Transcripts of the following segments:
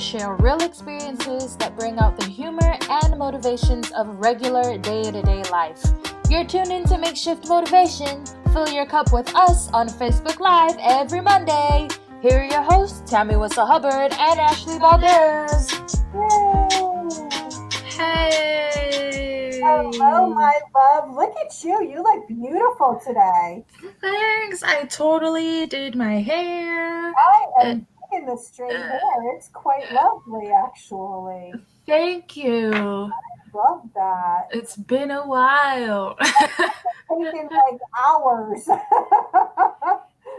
share real experiences that bring out the humor and motivations of regular day-to-day life. You're tuned in to Makeshift Motivation. Fill your cup with us on Facebook Live every Monday. Here are your hosts, Tammy Whistle Hubbard and Ashley Valdez. Hey! Hello, my love. Look at you. You look beautiful today. Thanks. I totally did my hair. I am digging the straight hair. It's quite lovely, actually. Thank you. Love that. It's been a while. Taking like hours.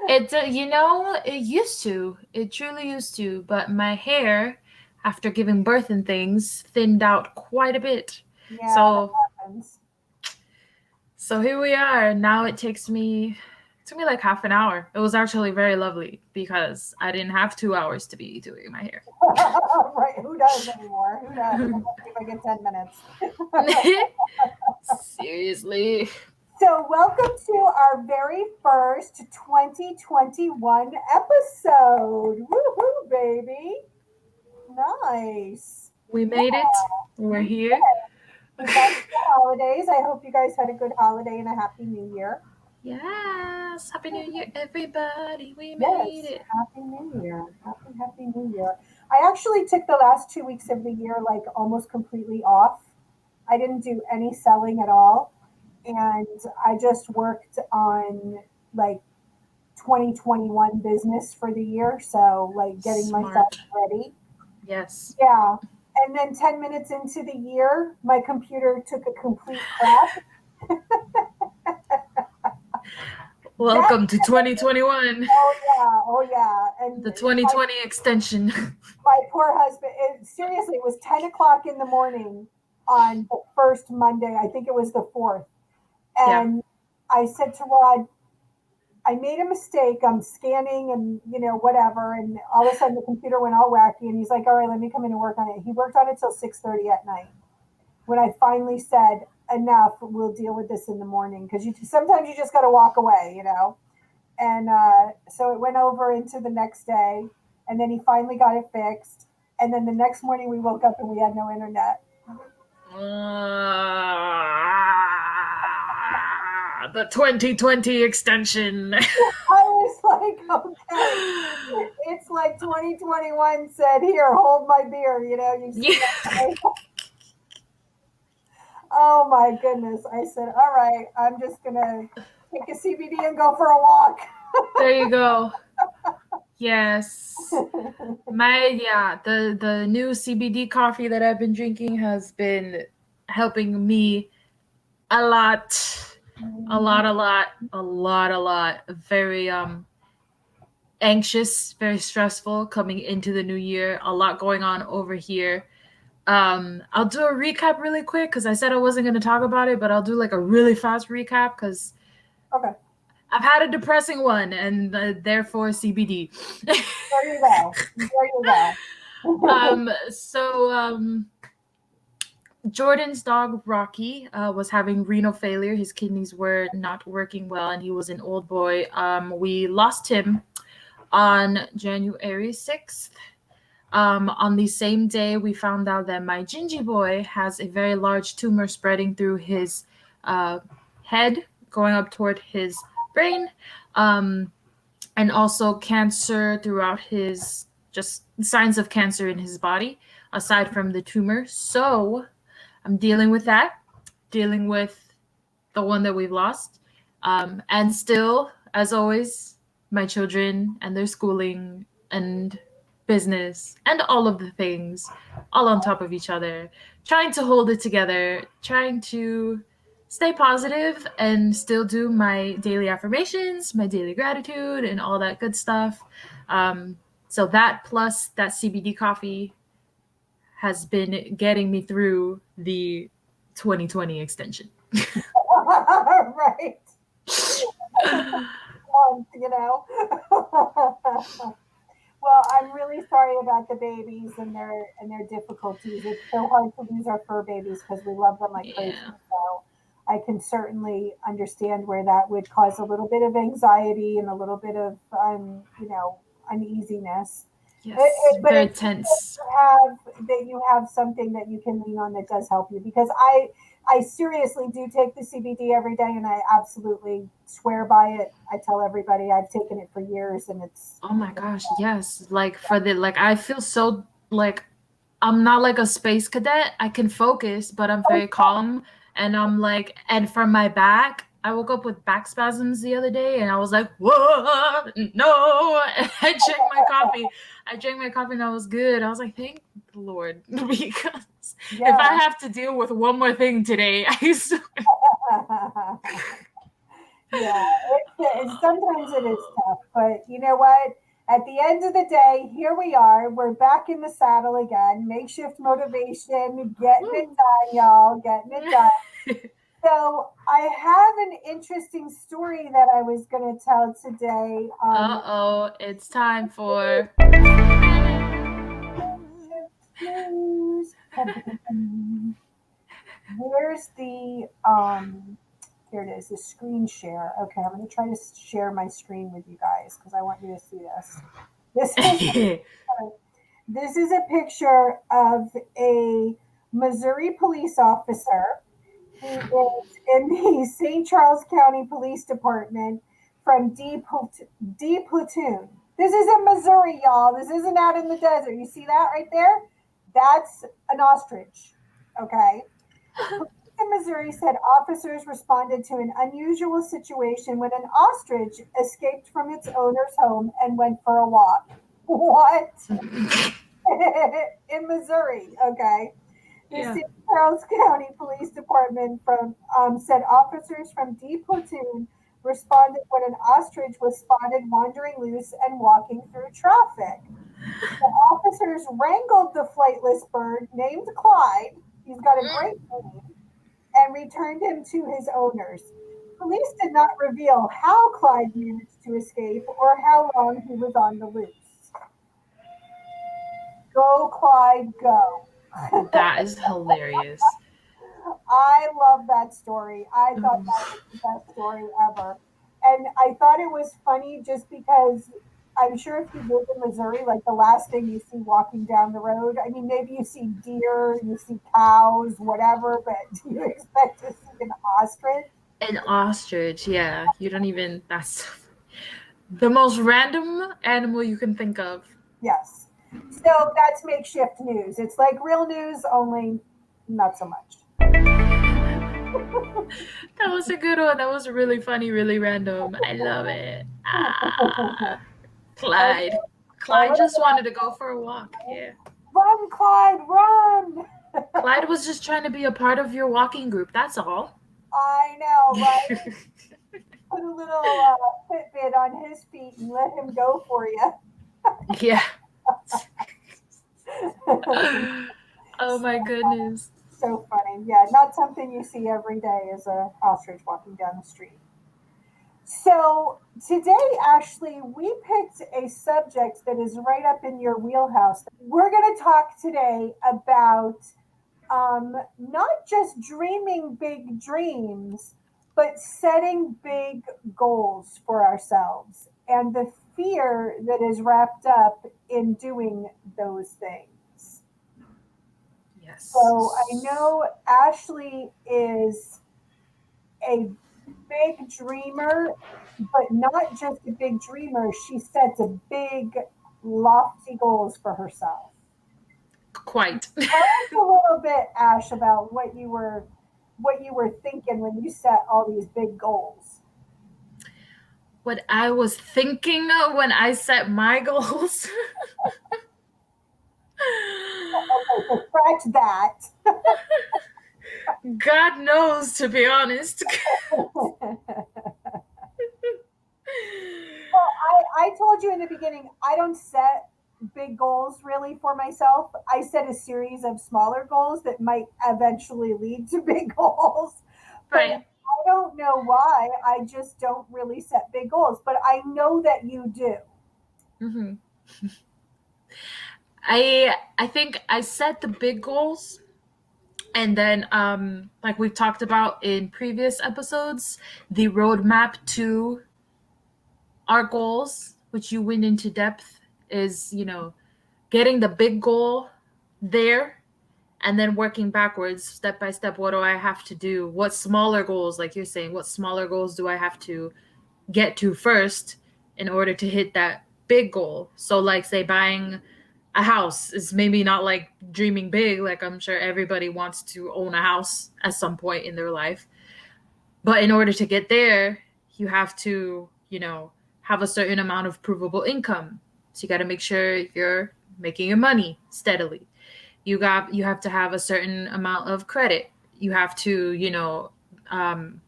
It used to. It truly used to. But my hair, after giving birth and things, thinned out quite a bit. Yeah, So, that happens. so here we are. Now it took me like half an hour. It was actually very lovely because I didn't have 2 hours to be doing my hair. Right. Who does anymore? Who does? If I get 10 minutes. Seriously. So, welcome to our very first 2021 episode. Woohoo, baby. Nice. We made it. We're here. We got the holidays. I hope you guys had a good holiday and a happy new year. Yes. Happy New Year, everybody. We made it. Happy New Year. Happy New Year. I actually took the last 2 weeks of the year like almost completely off. I didn't do any selling at all. And I just worked on like 2021 business for the year. So like getting myself ready. Yes. Yeah. And then 10 minutes into the year, my computer took a complete crap. Welcome to 2021. Oh yeah. And the 2020 extension. My poor husband, seriously, it was 10 o'clock in the morning on the first Monday. I think it was the 4th. And I said to Rod, I made a mistake. I'm scanning and, whatever. And all of a sudden the computer went all wacky. And he's like, all right, let me come in and work on it. He worked on it till 6:30 at night. When I finally said, enough, we'll deal with this in the morning. Because sometimes you just got to walk away, And so it went over into the next day. And then he finally got it fixed. And then the next morning we woke up and we had no internet. The 2020 extension. I was like, okay. It's like 2021 said, here, hold my beer, Oh my goodness. I said, all right, I'm just going to take a CBD and go for a walk. There you go. Yes. The new CBD coffee that I've been drinking has been helping me a lot. Very anxious, very stressful coming into the new year. A lot going on over here. I'll do a recap really quick because I said I wasn't going to talk about it, but I'll do like a really fast recap because I've had a depressing one and therefore CBD. There you go. Jordan's dog Rocky was having renal failure. His kidneys were not working well and he was an old boy. We lost him on January 6th. On the same day, we found out that my Gingy boy has a very large tumor spreading through his head, going up toward his brain, and also cancer throughout his, just signs of cancer in his body, aside from the tumor. So I'm dealing with that, dealing with the one that we've lost. And still, as always, my children and their schooling and business and all of the things all on top of each other, trying to hold it together, trying to stay positive and still do my daily affirmations, my daily gratitude and all that good stuff. So that plus that CBD coffee has been getting me through the 2020 extension. Right. Well, I'm really sorry about the babies and their difficulties. It's so hard to lose our fur babies because we love them like crazy. So I can certainly understand where that would cause a little bit of anxiety and a little bit of uneasiness. Yes, But very it's good tense. that you have something that you can lean on that does help you, because I seriously do take the CBD every day, and I absolutely swear by it. I tell everybody I've taken it for years, and Oh my gosh, yes. Like for the like I feel so like I'm not like a space cadet. I can focus, but I'm oh, very calm and I'm like and for my back, I woke up with back spasms the other day and I was like, "Whoa, no." And I drank my coffee. I drank my coffee and I was good. I was like, "Thank the Lord." Because if I yeah. have to deal with one more thing today, I swear. Yeah, sometimes it is tough, but you know what? At the end of the day, here we are. We're back in the saddle again. Makeshift motivation, getting it done, y'all, getting it done. So, I have an interesting story that I was going to tell today. Uh-oh, it's time for News. Where's the here it is, the screen share. Okay, I'm going to try to share my screen with you guys because I want you to see this. This is this is a picture of a Missouri police officer. He is in the St. Charles County Police Department from D Platoon. This is in Missouri, y'all. This isn't out in the desert. You see that right there? That's an ostrich. Okay. Police in Missouri said officers responded to an unusual situation when an ostrich escaped from its owner's home and went for a walk. What? In Missouri, okay. The yeah. St. Charles County Police Department from said officers from D Platoon responded when an ostrich was spotted wandering loose and walking through traffic. The officers wrangled the flightless bird named Clyde. He's got a great name, and returned him to his owners. Police did not reveal how Clyde managed to escape or how long he was on the loose. Go, Clyde, go. That is hilarious. I love that story. I thought that was the best story ever. And I thought it was funny just because I'm sure if you live in Missouri, like the last thing you see walking down the road, I mean, maybe you see deer, you see cows, whatever, but do you expect to see an ostrich? An ostrich, yeah. You don't even, that's the most random animal you can think of. Yes. So that's makeshift news. It's like real news, only not so much. That was a good one. That was really funny, really random. I love it. Ah, Clyde. A Clyde little just bit wanted to go for a walk. Yeah. run, Clyde, run. Clyde was just trying to be a part of your walking group. That's all. I know, right? Put a little Fitbit on his feet and let him go for you. yeah. Oh my goodness. So funny. Yeah, not something you see every day as a ostrich walking down the street. So today, Ashley, we picked a subject that is right up in your wheelhouse. We're going to talk today about not just dreaming big dreams, but setting big goals for ourselves and the fear that is wrapped up in doing those things. So I Yes. know Ashley is a big dreamer, but not just a big dreamer. She sets a big, lofty goals for herself. Quite. Tell us a little bit, Ash, about what you were thinking when you set all these big goals. What I was thinking when I set my goals. Okay, so scratch that. God knows, to be honest. Well, I told you in the beginning, I don't set big goals really for myself. I set a series of smaller goals that might eventually lead to big goals. But Right. I don't know why. I just don't really set big goals. But I know that you do. hmm I think I set the big goals and then like we've talked about in previous episodes, the roadmap to our goals, which you went into depth, is getting the big goal there, and then working backwards step by step. What do I have to do? What smaller goals, like you're saying, what smaller goals do I have to get to first in order to hit that big goal? So like say buying a house is maybe not like dreaming big, like I'm sure everybody wants to own a house at some point in their life. But in order to get there, you have to, have a certain amount of provable income. So you got to make sure you're making your money steadily. You have to have a certain amount of credit. You have to, um,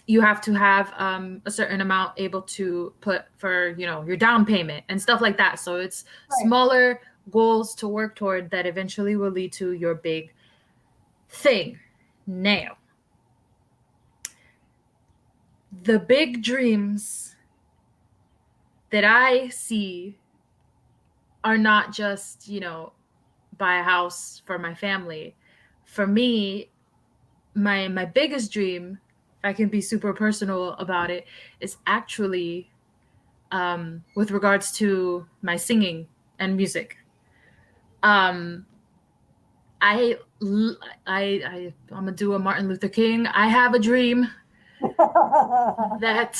you have to have a certain amount able to put for your down payment and stuff like that. So it's Right. smaller goals to work toward that eventually will lead to your big thing. Now, the big dreams that I see are not just buy a house for my family. For me, my biggest dream, if I can be super personal about it, is actually with regards to my singing and music. Um, I, I'm gonna do a Martin Luther King. I have a dream that,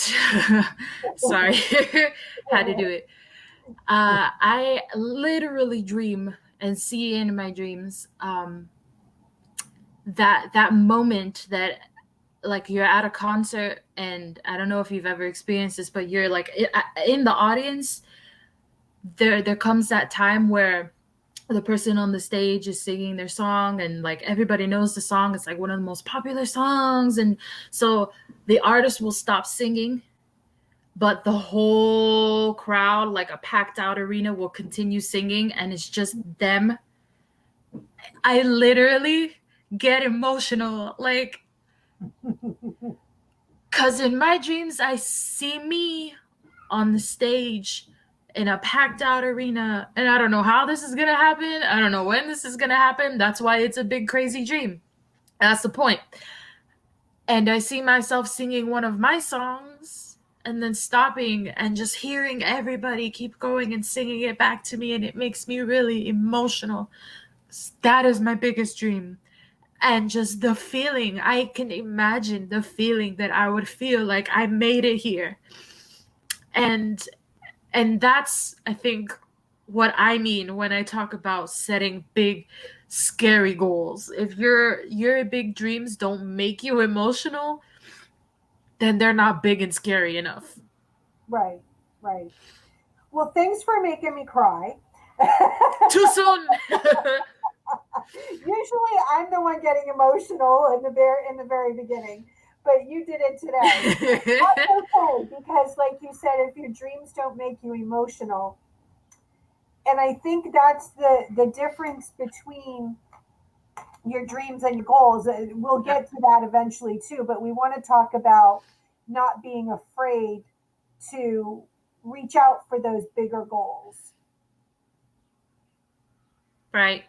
sorry, had to do it. I literally dream and see in my dreams that moment that like you're at a concert, and I don't know if you've ever experienced this, but you're like in the audience. There comes that time where the person on the stage is singing their song, and like everybody knows the song. It's like one of the most popular songs, and so the artist will stop singing, but the whole crowd, like a packed out arena, will continue singing, and it's just them. I literally get emotional, like, because in my dreams I see me on the stage in a packed out arena, and I don't know how this is gonna happen. I don't know when this is gonna happen. That's why it's a big crazy dream. That's the point. And I see myself singing one of my songs and then stopping and just hearing everybody keep going and singing it back to me, and it makes me really emotional. That is my biggest dream. And just the feeling, I can imagine the feeling that I would feel like I made it here. And and that's, I think, what I mean when I talk about setting big scary goals. If your big dreams don't make you emotional, then they're not big and scary enough. Right. Right. Well, thanks for making me cry. Too soon. Usually, I'm the one getting emotional in the very beginning, but you did it today. That's okay because, like you said, if your dreams don't make you emotional, and I think that's the difference between your dreams and your goals. We'll Yeah. get to that eventually too, but we want to talk about not being afraid to reach out for those bigger goals. Right.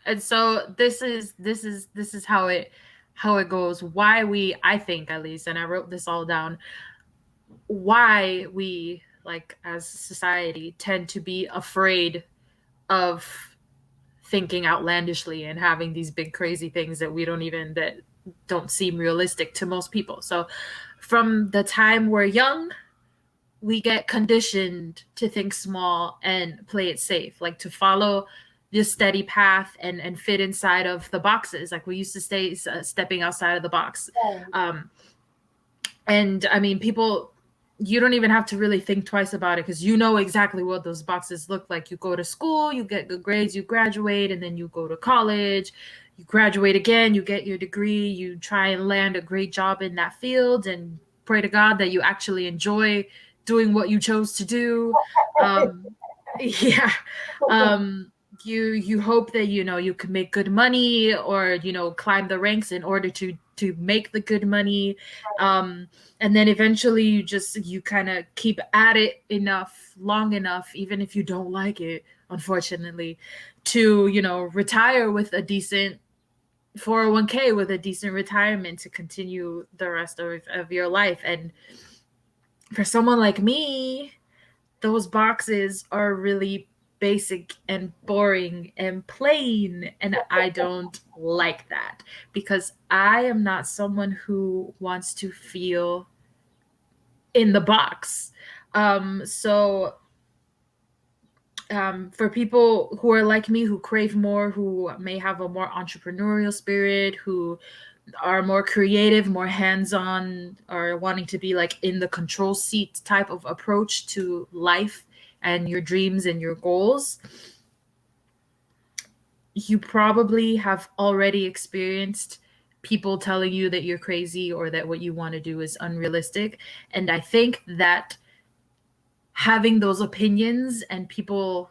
And so this is how it goes. Why we, I think at least, and I wrote this all down, why we, like as a society, tend to be afraid of thinking outlandishly and having these big crazy things that don't seem realistic to most people. So from the time we're young, we get conditioned to think small and play it safe, like to follow this steady path and fit inside of the boxes. Like we used to stay stepping outside of the box. Right. Um, and I mean, people, you don't even have to really think twice about it because you know exactly what those boxes look like. You go to school, you get good grades, you graduate, and then you go to college, you graduate again, you get your degree, you try and land a great job in that field, and pray to God that you actually enjoy doing what you chose to do. Um, yeah. Um, you hope that you can make good money, or climb the ranks in order to make the good money. um and then eventually you kind of keep at it enough, long enough, even if you don't like it, unfortunately, to retire with a decent 401k, with a decent retirement to continue the rest of your life. And for someone like me, those boxes are really basic and boring and plain, and I don't like that because I am not someone who wants to feel in the box. So for people who are like me, who crave more, who may have a more entrepreneurial spirit, who are more creative, more hands-on, or wanting to be like in the control seat type of approach to life and your dreams and your goals, you probably have already experienced people telling you that you're crazy or that what you want to do is unrealistic. And I think that having those opinions and people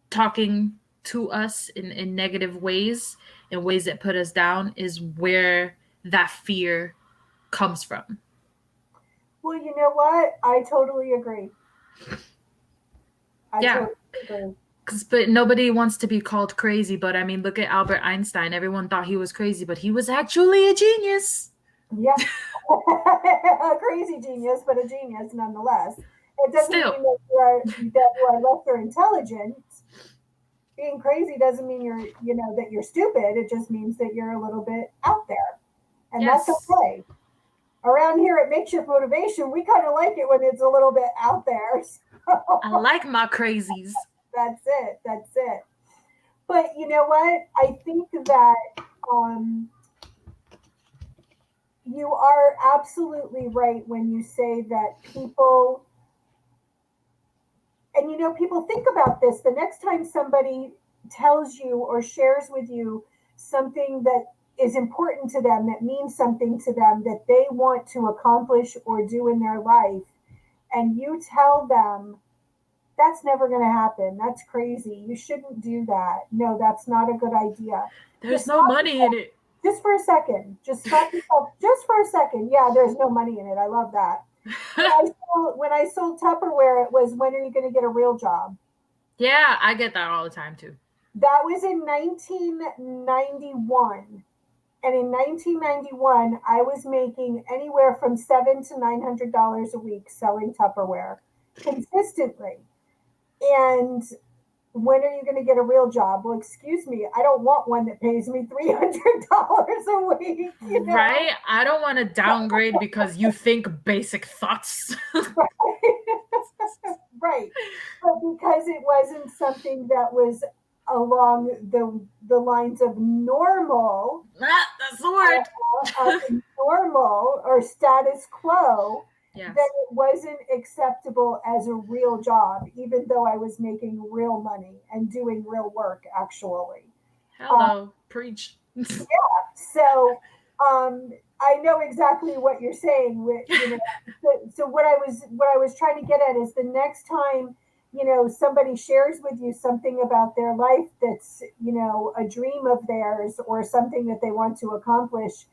talking to us in negative ways, in ways that put us down, is where that fear comes from. Well, you know what? I totally agree. I Yeah. totally agree. But nobody wants to be called crazy. But I mean, look at Albert Einstein. Everyone thought he was crazy, but he was actually a genius. Yeah. A crazy genius, but a genius nonetheless. It doesn't Still. mean that you are lesser intelligent. Being crazy doesn't mean that you're stupid. It just means that you're a little bit out there. And that's Yes. okay. Around here at Makeshift Motivation, we kind of like it when it's a little bit out there. I So like my crazies. that's it. That's it. But you know what? I think that um, you are absolutely right when you say that people, and people think about this the next time somebody tells you or shares with you something that is important to them, that means something to them, that they want to accomplish or do in their life, and you tell them that's never going to happen, that's crazy, you shouldn't do that, no, that's not a good idea. There's Just no stop money in it. just for a second. Just stop yourself just for a second. Yeah, there's no money in it. I love that. When I sold Tupperware, it was, when are you going to get a real job? Yeah, I get that all the time too. That was in 1991. And in 1991, I was making anywhere from $700 to $900 a week selling Tupperware consistently. And when are you going to get a real job? Well, excuse me, I don't want one that pays me $300 a week, Right? I don't want to downgrade because you think basic thoughts. Right. But because it wasn't something that was along the lines of normal, That's the word. normal or status quo, then Yes. it wasn't acceptable as a real job, even though I was making real money and doing real work actually. Uh, Hello. Preach. so I know exactly what you're saying. So what I was trying to get at is, the next time somebody shares with you something about their life that's a dream of theirs or something that they want to accomplish,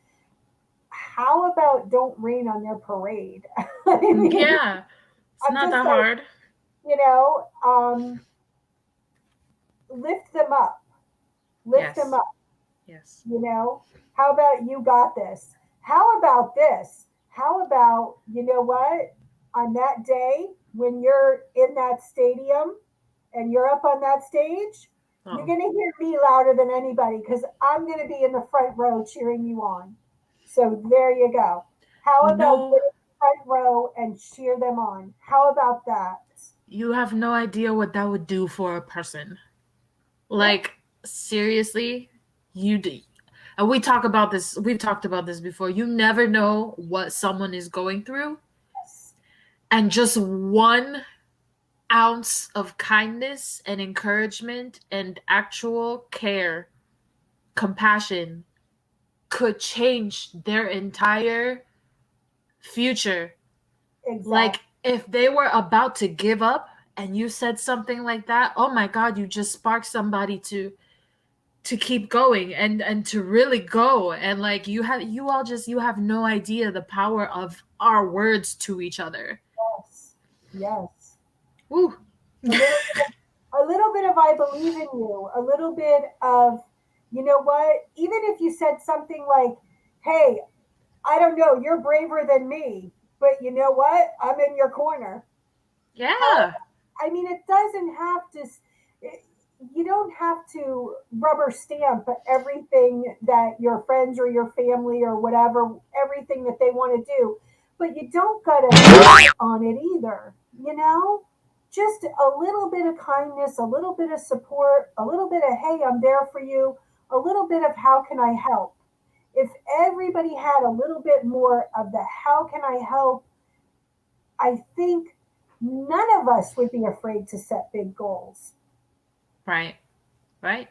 how about don't rain on their parade? I mean, Yeah. It's I'm not just that like, hard. you know, um, lift them up, lift them Yes. up. Yes. How about you got this? How about this? How about, what? On that day when you're in that stadium and you're up on that stage, you're Oh. going to hear me louder than anybody because I'm going to be in the front row cheering you on. So there you go. How You about get know, in the front row and cheer them on? How about that? you have no idea what that would do for a person. Yep. Like, seriously, you do. And we talk about this, we've talked about this before. You never know what someone is going through. Yes. And just 1 ounce of kindness and encouragement and actual care, compassion could change their entire future. Exactly. Like, if they were about to give up and you said something like that, oh my God, you just sparked somebody to keep going and to really go. And like, you have no idea the power of our words to each other. Yes. Yes. Woo. A little a little bit of I believe in you, a little bit of, what, even if you said something like, hey, I don't know, you're braver than me, but you know what? I'm in your corner. How, Yeah. I mean, it doesn't have to. have to rubber stamp everything that your friends or your family or whatever, everything that they want to do. But you don't got to on it either, you know? Just a little bit of kindness, a little bit of support, a little bit of, hey, I'm there for you, a little bit of, how can I help? If everybody had a little bit more of the, how can I help, I think none of us would be afraid to set big goals. Right. Right.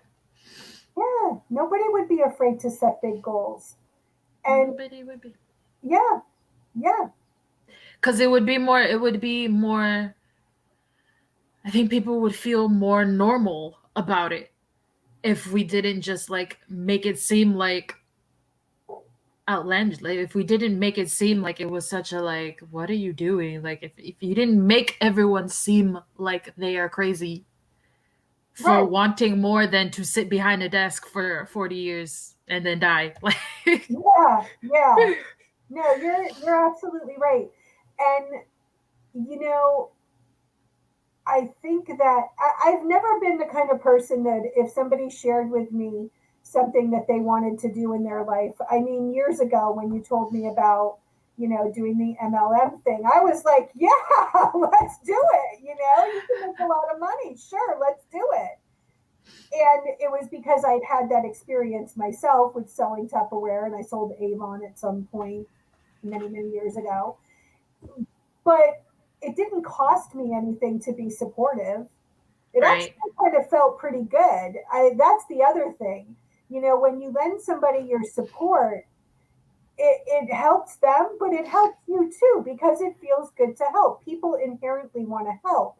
Yeah, nobody would be afraid to set big goals. And Nobody would be. yeah, yeah, Because it would be more, it would be more, I think people would feel more normal about it if we didn't just like make it seem like outlandish. Like if we didn't make it seem like it was such a like, what are you doing? Like if you didn't make everyone seem like they are crazy for right. wanting more than to sit behind a desk for 40 years and then die. Like Yeah, yeah. No, you're absolutely right. And you know, I think that I've never been the kind of person that if somebody shared with me something that they wanted to do in their life, I mean, years ago when you told me about, doing the MLM thing, I was like, yeah, let's do it. You can make a lot of money. Sure, let's do it. And it was because I'd had that experience myself with selling Tupperware, and I sold Avon at some point many, many years ago. But it didn't cost me anything to be supportive. It right, actually kind of felt pretty good. That's the other thing. When you lend somebody your support, it helps them, but it helps you too because it feels good to help. People inherently want to help.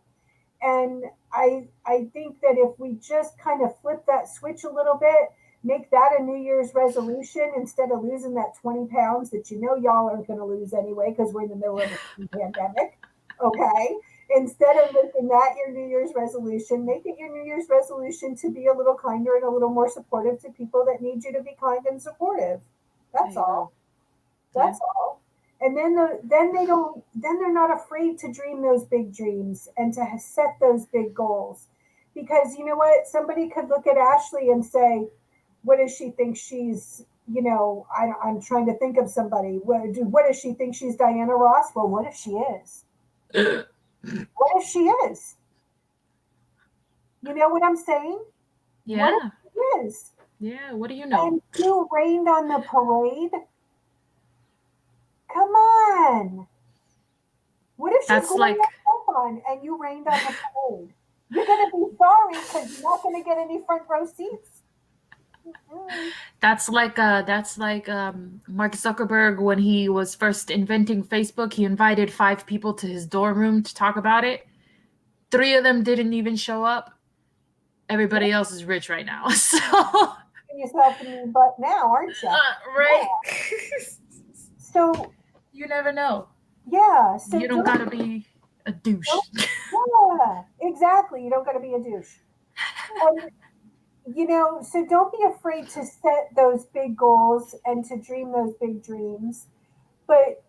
And I think that if we just kind of flip that switch a little bit, make that a New Year's resolution instead of losing that 20 pounds that y'all are going to lose anyway because we're in the middle of a pandemic. Okay. Instead of making that your New Year's resolution, make it your New Year's resolution to be a little kinder and a little more supportive to people that need you to be kind and supportive. there That's you go. all. Yeah. That's all. And then they don't, then they're not afraid to dream those big dreams and to set those big goals. Because you know what? Somebody could look at Ashley and say, what does she think she's, I'm trying to think of somebody. What does she think she's, Diana Ross? Well, what if she is? What if she is? You know what I'm saying? What if Yeah. she is? Yeah. What do you know? And you rained on the parade? Come on. What if she's That's going like to have fun and you rained on the parade? You're going to be sorry because you're not going to get any front row seats. Mm-mm. that's like Mark Zuckerberg when he was first inventing Facebook, he invited 5 people to his dorm room to talk about it. 3 of them didn't even show up. Yep. Everybody else is rich right now. So You're yourself in the butt now, aren't you? right. Yeah. So, You never know. yeah. So You don't don't, gotta be a douche. don't, yeah, exactly. You don't got to be a douche. And, so don't be afraid to set those big goals and to dream those big dreams. But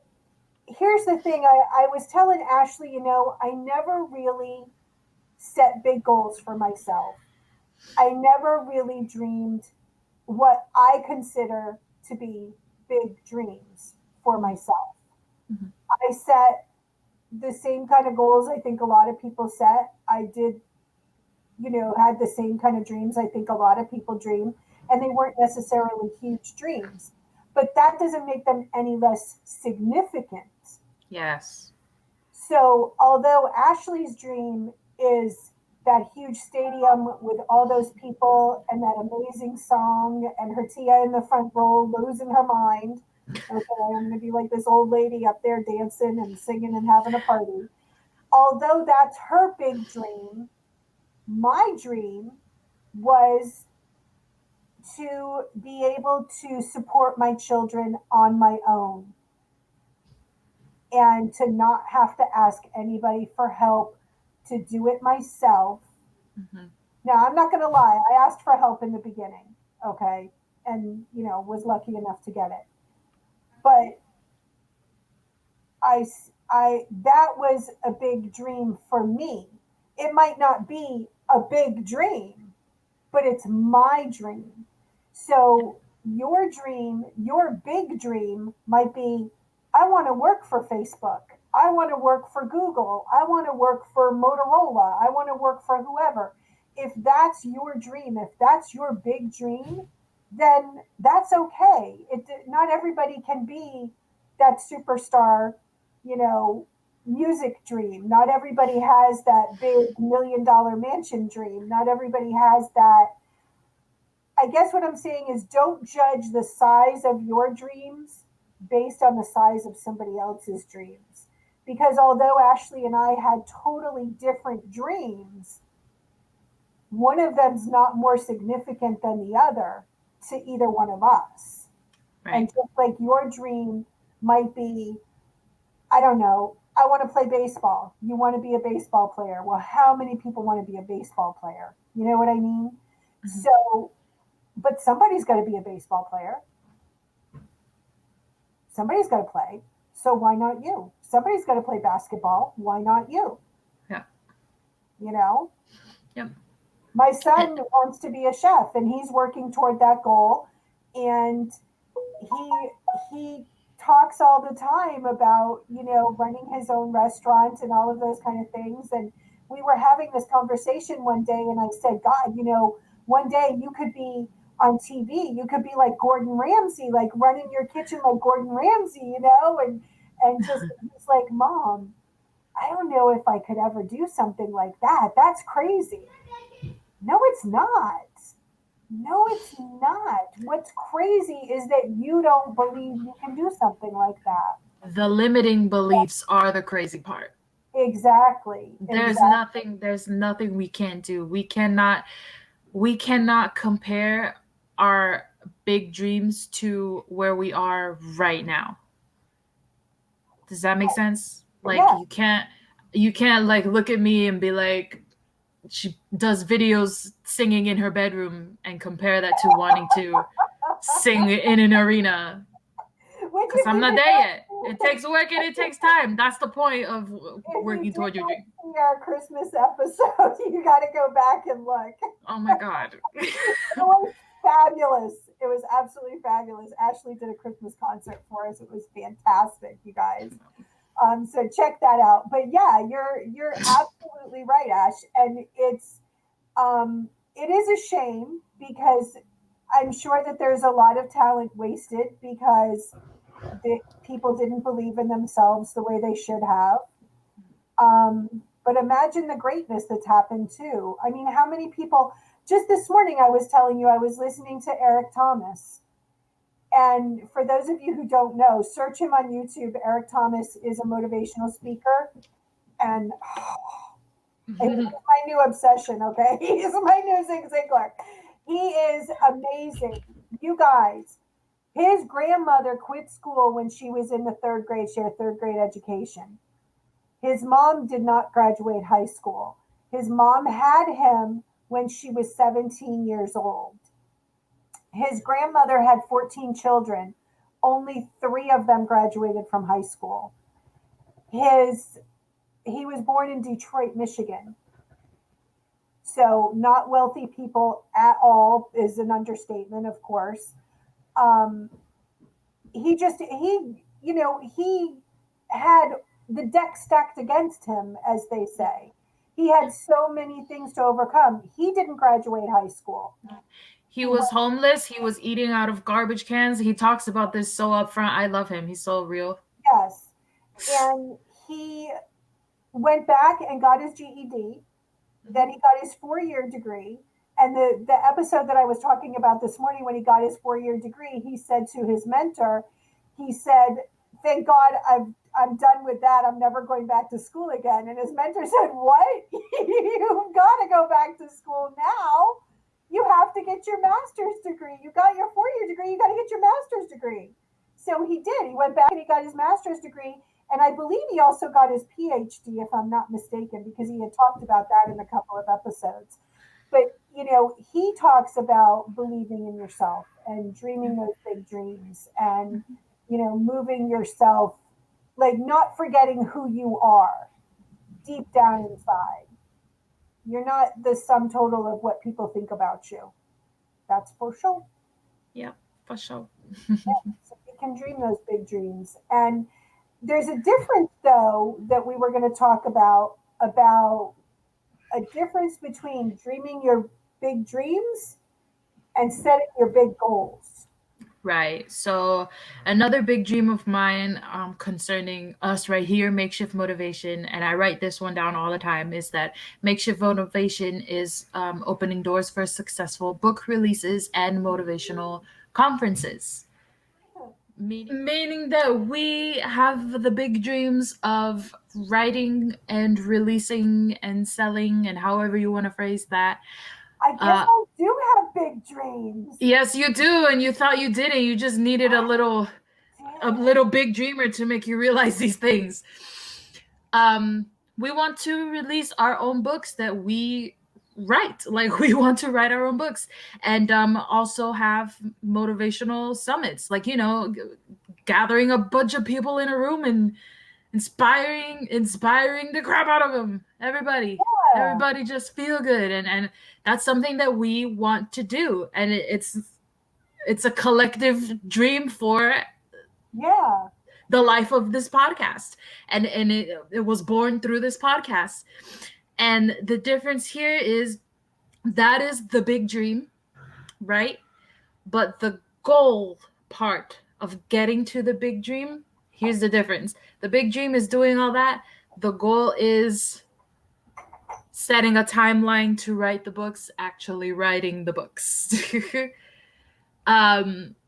here's the thing I was telling Ashley, I never really set big goals for myself. I never really dreamed what I consider to be big dreams for Mhm, myself. mhm, I set the same kind of goals I think a lot of people set. I did, had the same kind of dreams I think a lot of people dream, and they weren't necessarily huge dreams. But that doesn't make them any less significant. yes. So, although Ashley's dream is that huge stadium with all those people and that amazing song and her Tia in the front row losing her mind. Okay, I'm going to be like this old lady up there dancing and singing and having a party. Although that's her big dream, my dream was to be able to support my children on my own and to not have to ask anybody for help, to do it myself. Mhm. Now, I'm not going to lie, I asked for help in the beginning, okay, and was lucky enough to get it. But that was a big dream for me. It might not be a big dream, but it's my dream. So your dream, your big dream might be, I want to work for Facebook. I want to work for Google. I want to work for Motorola. I want to work for whoever. If that's your dream, if that's your big dream, then that's okay. Not everybody can be that superstar, you know, music dream. Not everybody has that big $1 million mansion dream. Not everybody has that. I guess what I'm saying is don't judge the size of your dreams based on the size of somebody else's dreams. Because although Ashley and I had totally different dreams, one of them's not more significant than the other to either one of us. And Right. just like your dream might be, I don't know, I want to play baseball. You want to be a baseball player. Well, how many people want to be a baseball player? You know what I mean? Mhm. So, but somebody's got to be a baseball player. Somebody's got to play. So why not you? Somebody's got to play basketball. Why not you? Yeah. You know, Yep. my And, son wants to be a chef and he's working toward that goal. And he he talks all the time about, running his own restaurant and all of those kind of things. And we were having this conversation one day and I said, God, one day you could be on TV. You could be like Gordon Ramsay, like running your kitchen like Gordon Ramsay, and just he's like, Mom, I don't know if I could ever do something like that. That's crazy. No, it's not. No, it's not. What's crazy is that you don't believe you can do something like that. the limiting beliefs are the crazy part. Exactly. Exactly. There's nothing we can't do. We cannot compare our big dreams to where we are right now. Does that make sense? Like Yeah. you can't like look at me and be like she does videos singing in her bedroom and compare that to wanting to sing in an arena Which because if I'm you not did there yet. It not, takes work and it takes time. That's the point of if you working did toward your not dream. see our Christmas episode, you got to go back and look. Oh my god. It was fabulous. It was absolutely fabulous. Ashley did a Christmas concert for us. It was fantastic, you guys. So check that out. But yeah, you're absolutely right, Ash. And it is a shame because I'm sure that there's a lot of talent wasted because people didn't believe in themselves the way they should have. But imagine the greatness that's happened too. I mean, how many people? Just this morning, I was telling you, I was listening to Eric Thomas. And for those of you who don't know, search him on YouTube. Eric Thomas is a motivational speaker. And he's my new obsession, okay? He's my new Zig Ziglar. He is amazing. You guys, his grandmother quit school when she was in the third grade. She had a third grade education. His mom did not graduate high school. His mom had him when she was 17 years old. His grandmother had 14 children. Only 3 of them graduated from high school. His he was born in Detroit, Michigan. So not wealthy people at all is an understatement, of course. Um, he had the deck stacked against him, as they say. He had so many things to overcome. He didn't graduate high school. He He was went, homeless. He was eating out of garbage cans. He talks about this so upfront. I love him. He's so real. yes, and he went back and got his GED. Then he got his 4-year degree. And the episode that I was talking about this morning, when he got his 4-year degree, he said to his mentor, he said, "Thank God I'm done with that. I'm never going back to school again." And his mentor said, "What? You've got to go back to school now. You have to get your master's degree. You got your 4-year degree. You got to get your master's degree." So he did. He went back and he got his master's degree. And I believe he also got his PhD, if I'm not mistaken, because he had talked about that in a couple of episodes. But, he talks about believing in yourself and dreaming those big dreams and, moving yourself, like not forgetting who you are deep down inside. You're not the sum total of what people think about you. That's for sure. Yeah, for sure. So you can dream those big dreams. And there's a difference, though, that we were going to talk about a difference between dreaming your big dreams and setting your big goals. Right. So another big dream of mine, concerning us right here, makeshift motivation, and I write this one down all the time, is that makeshift motivation is opening doors for successful book releases and motivational conferences. Meaning that we have the big dreams of writing and releasing and selling, and however you want to phrase that. I guess Uh, I do have big dreams. yes, you do, and you thought you didn't. You just needed a Dang. little big dreamer to make you realize these things. We want to release our own books that we write. Like we want to write our own books, and also have motivational summits. Like gathering a bunch of people in a room and inspiring the crap out of them. Yeah. Everybody just feel good, and that's something that we want to do, and it's a collective dream for Yeah. the life of this podcast, and it was born through this podcast. And the difference here is that is the big dream, right? But the goal part of getting to the big dream, here's the difference. The big dream is doing all that. The goal is setting a timeline to write the books, actually writing the books.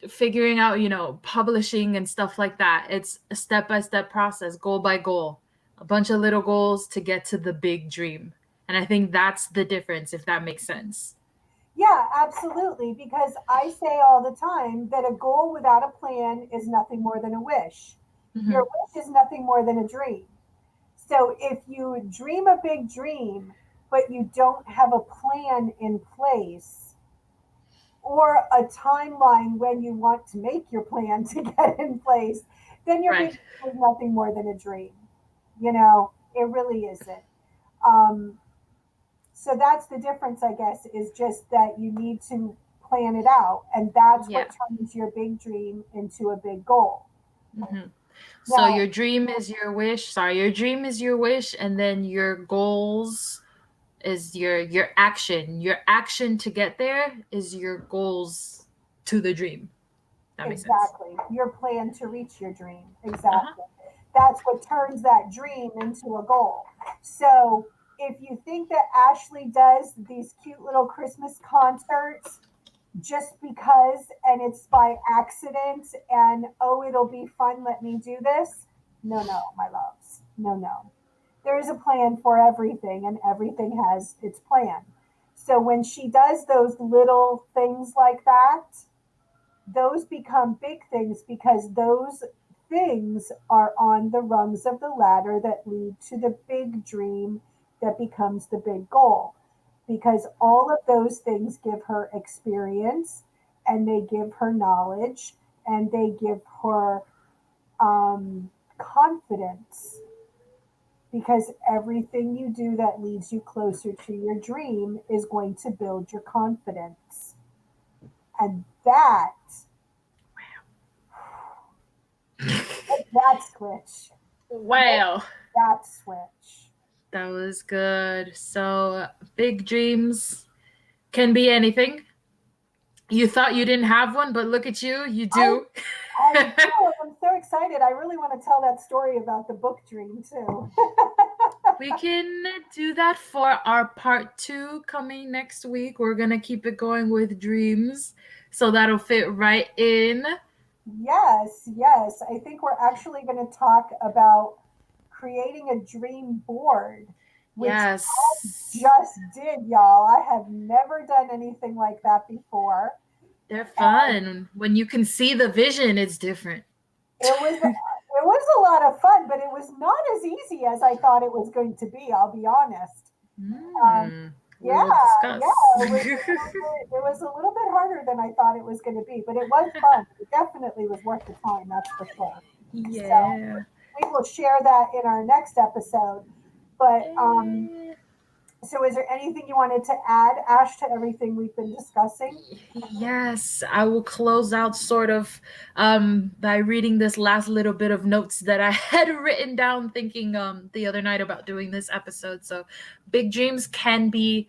Figuring out, publishing and stuff like that. It's a step-by-step process, goal by goal. A bunch of little goals to get to the big dream. And I think that's the difference, if that makes sense. Yeah, absolutely. Because I say all the time that a goal without a plan is nothing more than a wish. Your Hmm. wish is nothing more than a dream. So if you dream a big dream, but you don't have a plan in place or a timeline when you want to make your plan to get in place, then your big Right. dream is nothing more than a dream. It really isn't. Um, so that's the difference, I guess, is just that you need to plan it out. And that's what Yeah. turns your big dream into a big goal. Hmm. So Now, your dream is your wish. Sorry, your dream is your wish, and then your goals is your action. Your action to get there is your goals to the dream. That makes sense. exactly. Your plan to reach your dream. Uh-huh. Exactly. That's what turns that dream into a goal. So if you think that Ashley does these cute little Christmas concerts just because and it's by accident and oh, it'll be fun, let me do this. No, no, my loves. No, no. There is a plan for everything and everything has its plan. So when she does those little things like that, those become big things because those things are on the rungs of the ladder that lead to the big dream that becomes the big goal. Because all of those things give her experience and they give her knowledge and they give her confidence. Because everything you do that leads you closer to your dream is going to build your confidence. And that switch. Wow. That switch. That was good. So, big dreams can be anything. You thought you didn't have one, but look at you, you I do. I do. I'm so excited. I really want to tell that story about the book dream too. We can do that for our part 2 coming next week. We're going to keep it going with dreams. So that'll fit right in. Yes, yes. I think we're actually going to talk about creating a dream board, which I Yes. just did, y'all. I have never done anything like that before. They're And fun. When you can see the vision, it's different. it was a lot of fun, but it was not as easy as I thought it was going to be, I'll be honest. Um, We yeah, will discuss. yeah, it was a little bit harder than I thought it was going to be, but it was fun. It definitely was worth the time, that's for sure. So Yeah. we will share that in our next episode. But Eh, So, is there anything you wanted to add, Ash, to everything we've been discussing? Yes, I will close out sort of by reading this last little bit of notes that I had written down thinking the other night about doing this episode. So, big dreams can be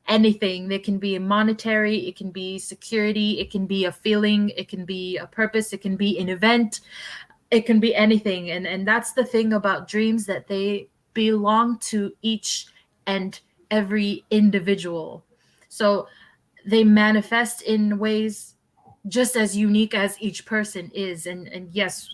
anything. It can be monetary, it can be security, it can be a feeling, it can be a purpose, it can be an event, it can be anything. And that's the thing about dreams, that they belong to each and every individual. So they manifest in ways just as unique as each person is. And yes,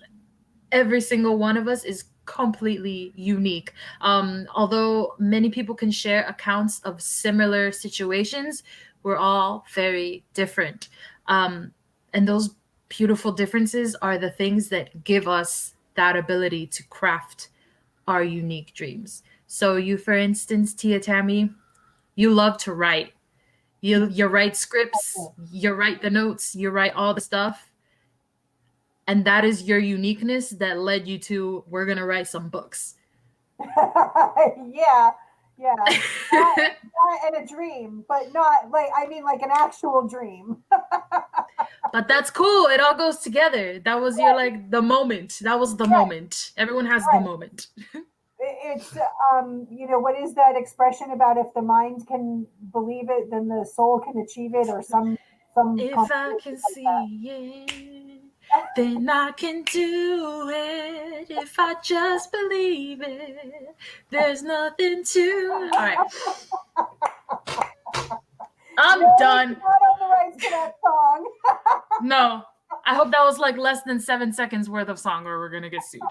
every single one of us is completely unique. Although many people can share accounts of similar situations, we're all very different. And those beautiful differences are the things that give us that ability to craft our unique dreams. So, you, for instance, Tia Tammy, you love to write. You write scripts, you write the notes, you write all the stuff, and that is your uniqueness that led you to, we're gonna write some books. Yeah, yeah. That and a dream, but not like, I mean, like an actual dream. But that's cool. It all goes together. That was your, Right, like, the moment. That was the right, moment. Everyone has the right. moment. It's what is that expression about if the mind can believe it, then the soul can achieve it, or some If I conversation can like that. see it, then I can do it. If I just believe it, there's nothing to. All right, No, I'm we do done. not own the rights to that song. No, I hope that was like less than 7 seconds worth of song, or we're gonna get sued.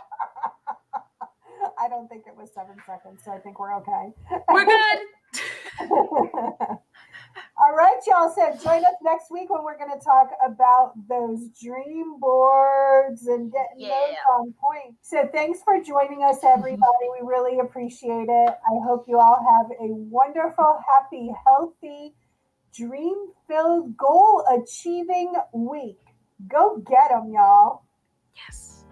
I don't think it was 7 seconds, so I think we're okay. We're good. All right, y'all. So join us next week when we're going to talk about those dream boards and getting those Yeah. on point. So thanks for joining us, everybody. We really appreciate it. I hope you all have a wonderful, happy, healthy, dream filled, goal achieving week. Go get them, y'all. Yes.